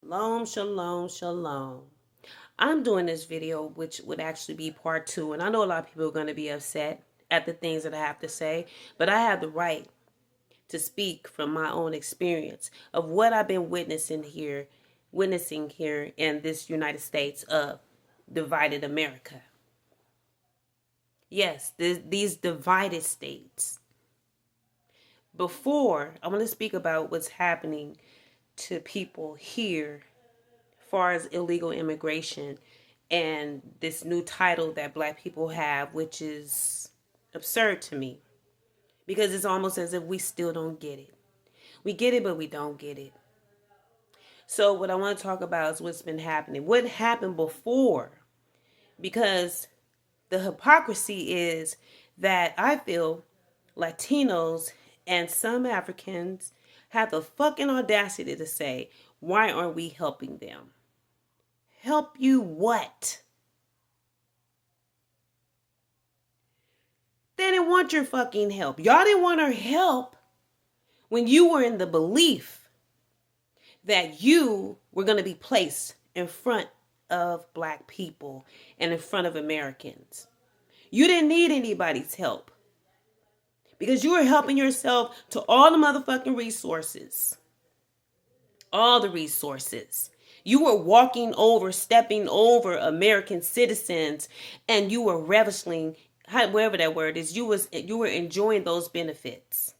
Shalom, shalom, shalom. I'm doing this video, which would actually be part two, and I know a lot of people are going to be upset at the things that I have to say, but I have the right to speak from my own experience of what I've been witnessing here in this United States of divided America. Yes, these divided states. Before, I want to speak about what's happening to people here far as illegal immigration and this new title that black people have, which is absurd to me because it's almost as if we still don't get it. We get it, but we don't get it. So what I want to talk about is what's been happening. What happened before? Because the hypocrisy is that I feel Latinos and some Africans have the fucking audacity to say, why aren't we helping them? Help you what? They didn't want your fucking help. Y'all didn't want our help when you were in the belief that you were going to be placed in front of black people and in front of Americans. You didn't need anybody's help because you were helping yourself to all the motherfucking resources. All the resources. You were stepping over American citizens, and you were relishing, whatever that word is, you were enjoying those benefits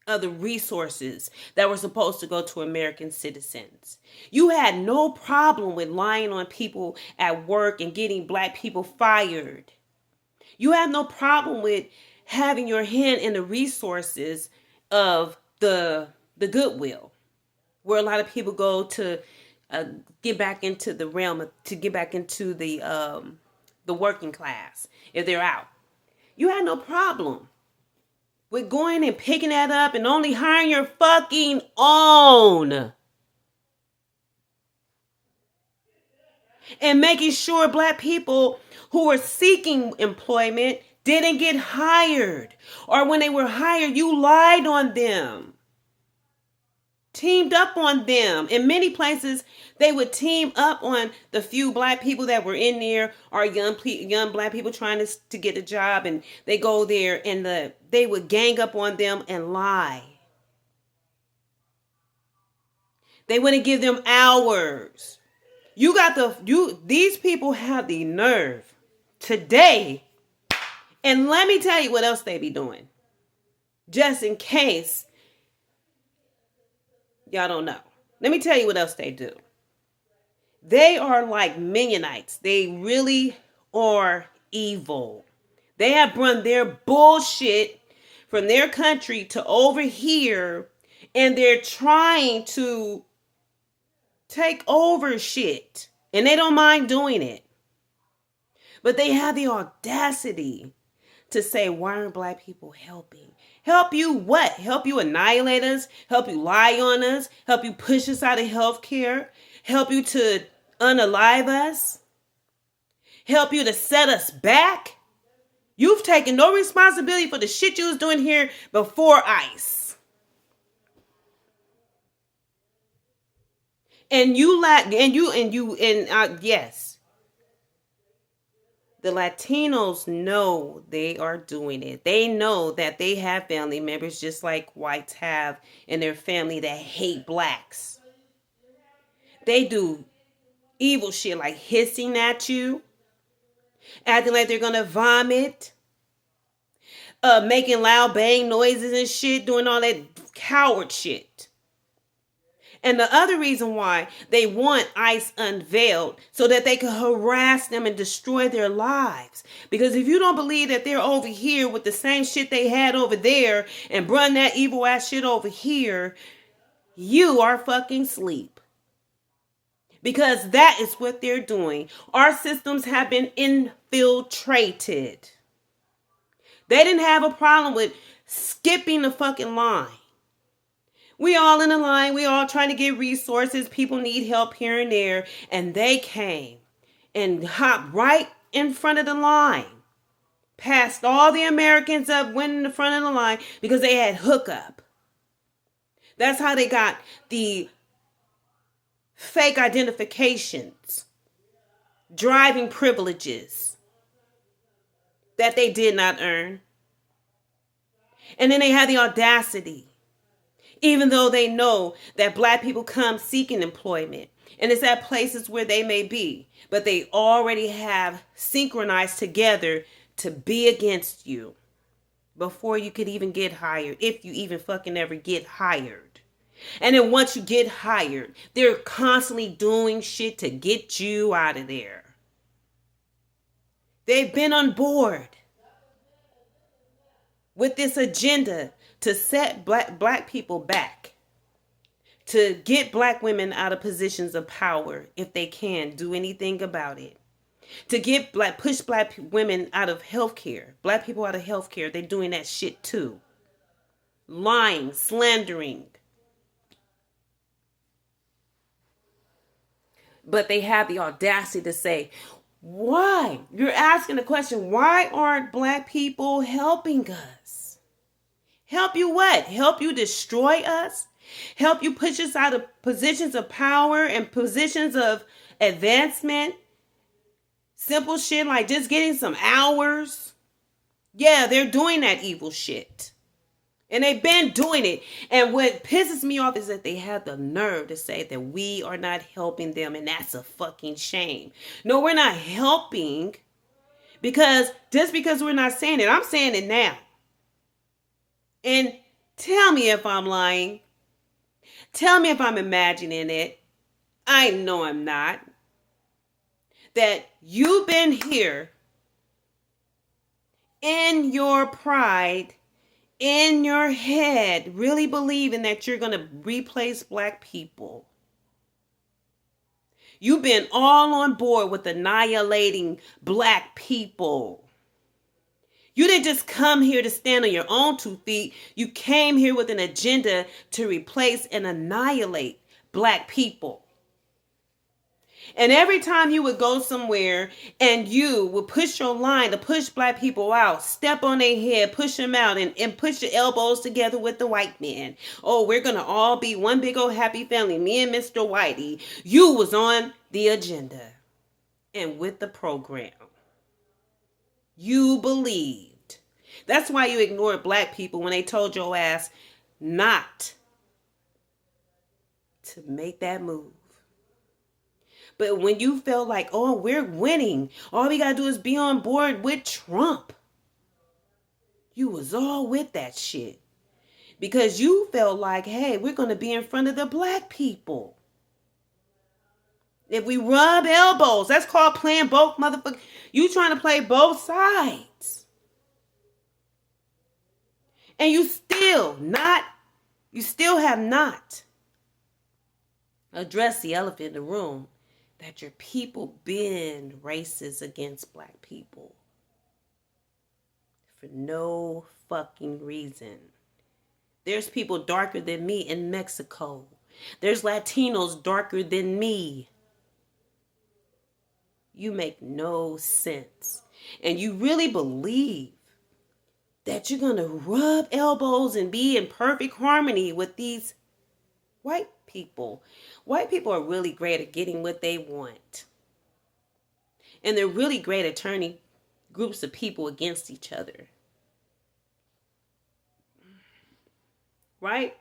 of the resources that were supposed to go to American citizens. You had no problem with lying on people at work and getting black people fired. You had no problem with having your hand in the resources of the goodwill, where a lot of people go to get back into the realm to get back into the working class if they're out. You had no problem with going and picking that up and only hiring your fucking own. And making sure black people who were seeking employment didn't get hired. Or when they were hired, you lied on them. Teamed up on them. In many places, they would team up on the few black people that were in there, or young black people trying to get a job, and they go there and they would gang up on them and lie. They wouldn't give them hours. These people have the nerve today, and let me tell you what else they be doing, just in case y'all don't know. Let me tell you what else they do. They are like Mennonites. They really are evil. They have run their bullshit from their country to over here, and they're trying to take over shit. And they don't mind doing it. But they have the audacity to say, why aren't black people helping? Help you what? Help you annihilate us? Help you lie on us? Help you push us out of healthcare? Help you to unalive us? Help you to set us back? You've taken no responsibility for the shit you was doing here before ICE. And yes. The Latinos know they are doing it. They know that they have family members just like whites have in their family that hate blacks. They do evil shit like hissing at you, acting like they're gonna vomit, making loud bang noises and shit, doing all that coward shit. And the other reason why they want ICE unveiled so that they can harass them and destroy their lives. Because if you don't believe that they're over here with the same shit they had over there and run that evil ass shit over here, you are fucking asleep. Because that is what they're doing. Our systems have been infiltrated. They didn't have a problem with skipping the fucking line. We all in a line. We all trying to get resources. People need help here and there. And they came and hopped right in front of the line. Passed all the Americans up, went in the front of the line because they had hookup. That's how they got the fake identifications, driving privileges that they did not earn. And then they have the audacity, even though they know that black people come seeking employment, and it's at places where they may be, but they already have synchronized together to be against you before you could even get hired, if you even fucking ever get hired. And then once you get hired, they're constantly doing shit to get you out of there. They've been on board with this agenda to set black people back, to get black women out of positions of power if they can do anything about it, to get push black women out of healthcare, black people out of healthcare. They're doing that shit too. Lying, slandering. But they have the audacity to say, why? You're asking the question, why aren't black people helping us? Help you what? Help you destroy us? Help you push us out of positions of power and positions of advancement? Simple shit like just getting some hours. Yeah, they're doing that evil shit. And they've been doing it. And what pisses me off is that they have the nerve to say that we are not helping them. And that's a fucking shame. No, we're not helping. Because just because we're not saying it, I'm saying it now. And tell me if I'm lying. Tell me if I'm imagining it. I know I'm not. That you've been here in your pride, in your head, really believing that you're going to replace black people. You've been all on board with annihilating black people. You didn't just come here to stand on your own 2 feet. You came here with an agenda to replace and annihilate black people. And every time you would go somewhere and you would push your line to push black people out, step on their head, push them out, and push your elbows together with the white man. Oh, we're going to all be one big old happy family, me and Mr. Whitey. You was on the agenda and with the program. You believed. That's why you ignored black people when they told your ass not to make that move. But when you felt like, oh, we're winning, all we got to do is be on board with Trump. You was all with that shit. Because you felt like, hey, we're going to be in front of the black people. If we rub elbows, that's called playing both motherfuckers. You trying to play both sides. And you still have not addressed the elephant in the room. That your people been racist against black people for no fucking reason. There's people darker than me in Mexico. There's Latinos darker than me. You make no sense. And you really believe that you're going to rub elbows and be in perfect harmony with these white people. White people are really great at getting what they want. And they're really great at turning groups of people against each other. Right?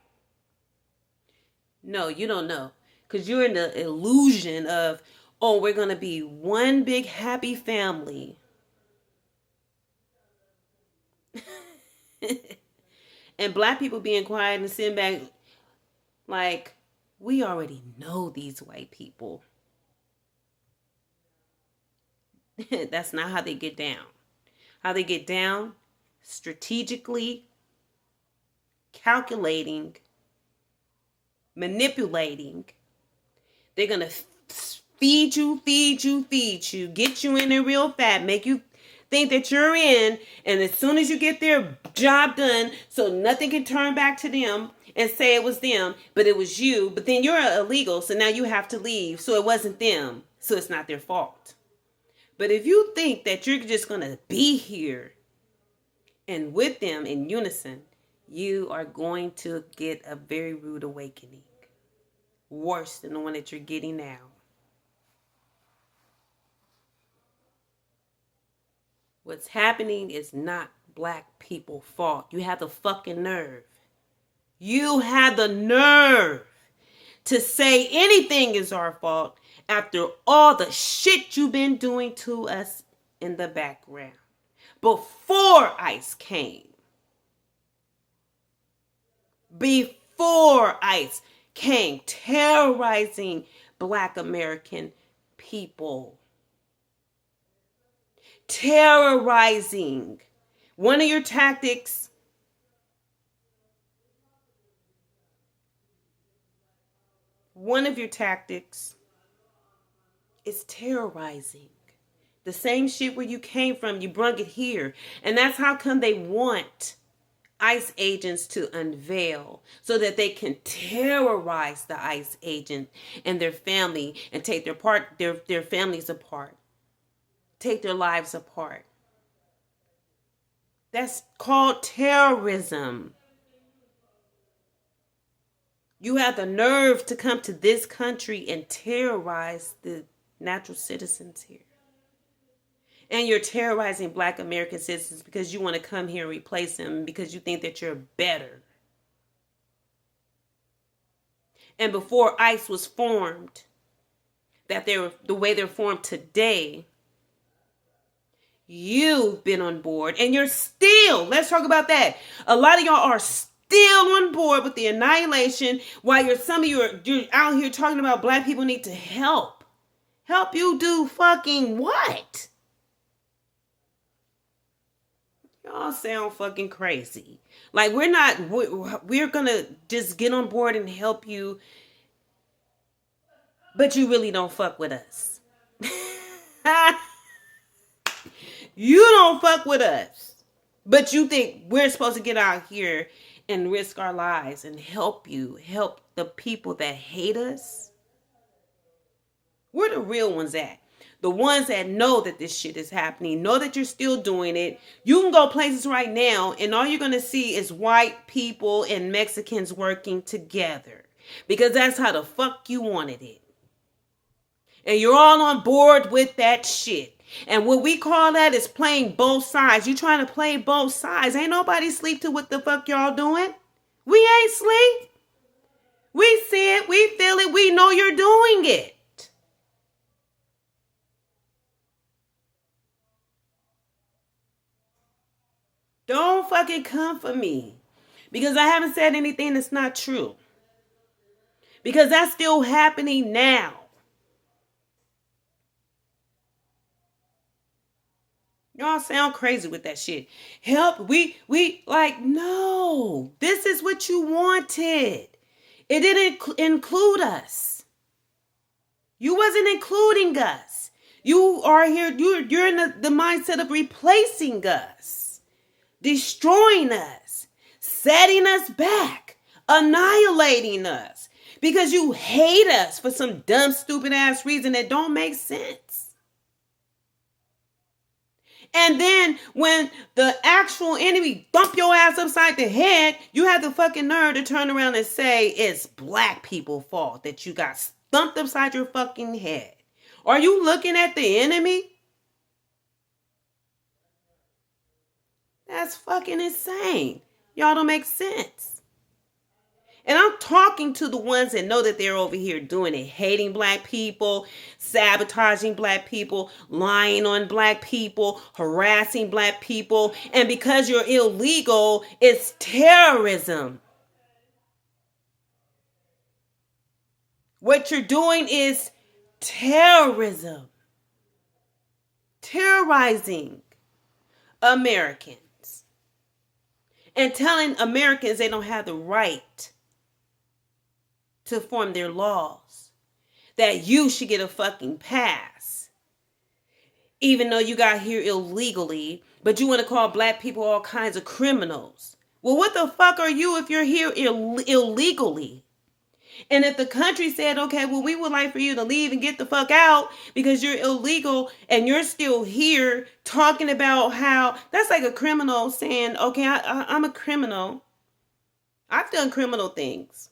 No, you don't know. Because you're in the illusion of, oh, we're going to be one big happy family. And black people being quiet and sitting back like, we already know these white people. That's not how they get down. How they get down? Strategically, calculating, manipulating. They're going to feed you, get you in there real fat, make you think that you're in, and as soon as you get their job done, so nothing can turn back to them and say it was them, but it was you. But then you're illegal, so now you have to leave. So it wasn't them, so it's not their fault. But if you think that you're just going to be here and with them in unison, you are going to get a very rude awakening. worse than the one that you're getting now. What's happening is not black people's fault. You have the fucking nerve. You had the nerve to say anything is our fault after all the shit you've been doing to us in the background. Before ICE came. Before ICE came terrorizing black American people. Terrorizing. One of your tactics is terrorizing. The same shit where you came from, you brung it here. And that's how come they want ICE agents to unveil so that they can terrorize the ICE agent and their family and take their families apart. Take their lives apart. That's called terrorism. You have the nerve to come to this country and terrorize the natural citizens here. And you're terrorizing black American citizens because you want to come here and replace them because you think that you're better. And before ICE was formed, the way they're formed today, you've been on board and you're still, let's talk about that. A lot of y'all are still on board with the annihilation while some of you are out here talking about black people need to help. Help you do fucking what? Y'all sound fucking crazy. Like we're gonna just get on board and help you, but you really don't fuck with us. You don't fuck with us, but you think we're supposed to get out here and risk our lives and help the people that hate us. Where the real ones at? The ones that know that this shit is happening, know that you're still doing it. You can go places right now and all you're going to see is white people and Mexicans working together because that's how the fuck you wanted it. And you're all on board with that shit. And what we call that is playing both sides. You trying to play both sides. Ain't nobody sleep to what the fuck y'all doing. We ain't sleep. We see it. We feel it. We know you're doing it. Don't fucking come for me. Because I haven't said anything that's not true. Because that's still happening now. Y'all sound crazy with that shit. Help, we like, no. This is what you wanted. It didn't include us. You wasn't including us. You are here, you're in the mindset of replacing us, destroying us, setting us back, annihilating us, because you hate us for some dumb, stupid ass reason that don't make sense. And then when the actual enemy thump your ass upside the head, you have the fucking nerve to turn around and say it's black people's fault that you got thumped upside your fucking head. Are you looking at the enemy? That's fucking insane. Y'all don't make sense. And I'm talking to the ones that know that they're over here doing it, hating black people, sabotaging black people, lying on black people, harassing black people. And because you're illegal, it's terrorism. What you're doing is terrorism. Terrorizing Americans. And telling Americans they don't have the right to form their laws, that you should get a fucking pass, even though you got here illegally, but you want to call black people all kinds of criminals. Well, what the fuck are you if you're here illegally? And if the country said, okay, well, we would like for you to leave and get the fuck out because you're illegal and you're still here talking about how, that's like a criminal saying, okay, I'm a criminal. I've done criminal things.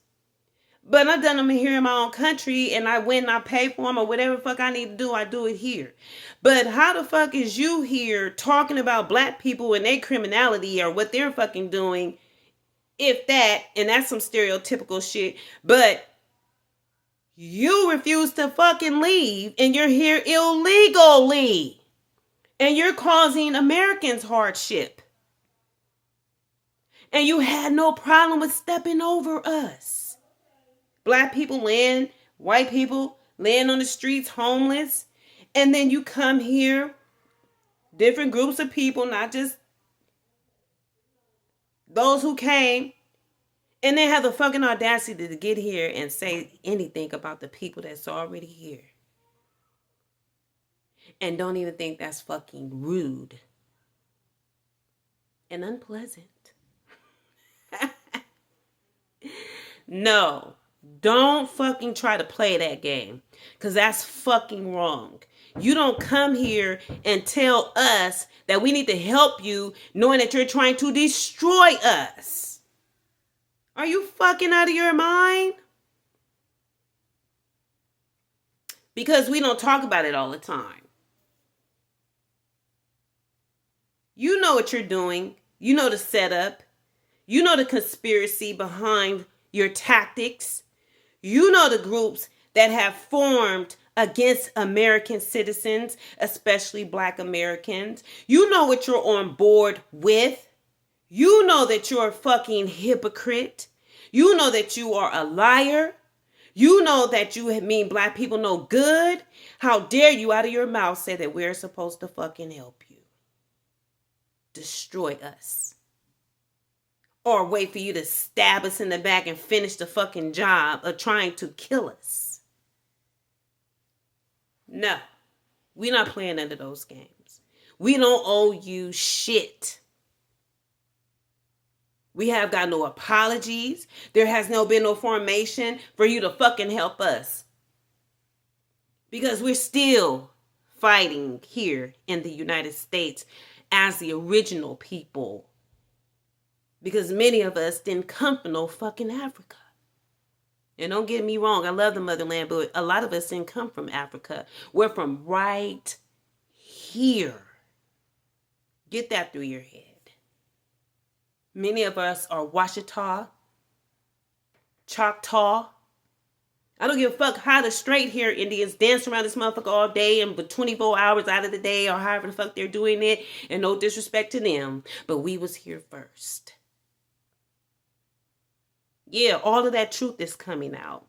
But I've done them here in my own country, and I went and I pay for them or whatever the fuck I need to do, I do it here. But how the fuck is you here talking about black people and their criminality or what they're fucking doing, if that, and that's some stereotypical shit, but you refuse to fucking leave and you're here illegally and you're causing Americans hardship. And you had no problem with stepping over us. Black people laying, white people laying on the streets, homeless. And then you come here, different groups of people, not just those who came, and they have the fucking audacity to get here and say anything about the people that's already here. And don't even think that's fucking rude and unpleasant. No, don't fucking try to play that game, because that's fucking wrong. You don't come here and tell us that we need to help you knowing that you're trying to destroy us. Are you fucking out of your mind? Because we don't talk about it all the time. You know what you're doing. You know the setup. You know the conspiracy behind your tactics. You know the groups that have formed against American citizens, especially Black Americans. You know what you're on board with. You know that you're a fucking hypocrite. You know that you are a liar. You know that you mean Black people no good. How dare you out of your mouth say that we're supposed to fucking help you? Destroy us. Or wait for you to stab us in the back and finish the fucking job of trying to kill us. No, we're not playing under those games. We don't owe you shit. We have got no apologies. There has been no formation for you to fucking help us. Because we're still fighting here in the United States as the original people. Because many of us didn't come from no fucking Africa. And don't get me wrong, I love the motherland, but a lot of us didn't come from Africa. We're from right here. Get that through your head. Many of us are Washita, Choctaw. I don't give a fuck how the straight hair Indians dance around this motherfucker all day and but 24 hours out of the day or however the fuck they're doing it. And no disrespect to them, but we was here first. Yeah, all of that truth is coming out.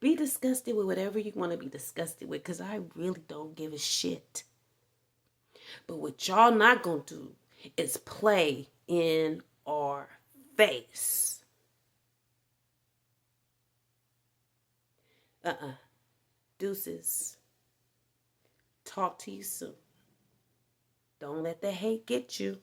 Be disgusted with whatever you want to be disgusted with, because I really don't give a shit. But what y'all not going to do is play in our face. Deuces. Talk to you soon. Don't let the hate get you.